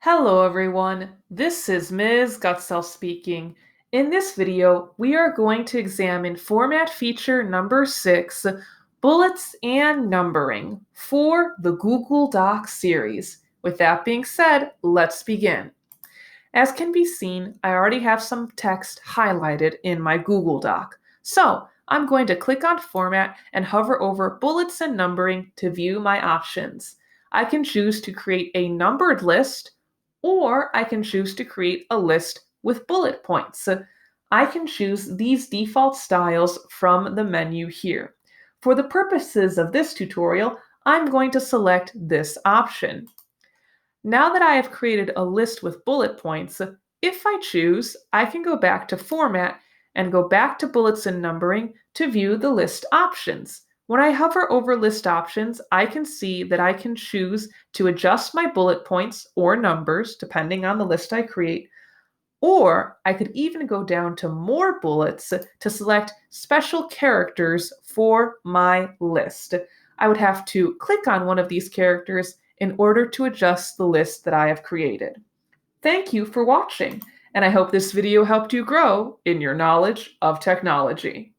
Hello everyone, this is Ms. Gutzel speaking. In this video, we are going to examine format feature number 6, bullets and numbering, for the Google Docs series. With that being said, let's begin. As can be seen, I already have some text highlighted in my Google Doc. So I'm going to click on Format and hover over Bullets and Numbering to view my options. I can choose to create a numbered list, or I can choose to create a list with bullet points. I can choose these default styles from the menu here. For the purposes of this tutorial, I'm going to select this option. Now that I have created a list with bullet points, if I choose, I can go back to Format and go back to Bullets and Numbering to view the list options. When I hover over list options, I can see that I can choose to adjust my bullet points or numbers, depending on the list I create, or I could even go down to more bullets to select special characters for my list. I would have to click on one of these characters in order to adjust the list that I have created. Thank you for watching, and I hope this video helped you grow in your knowledge of technology.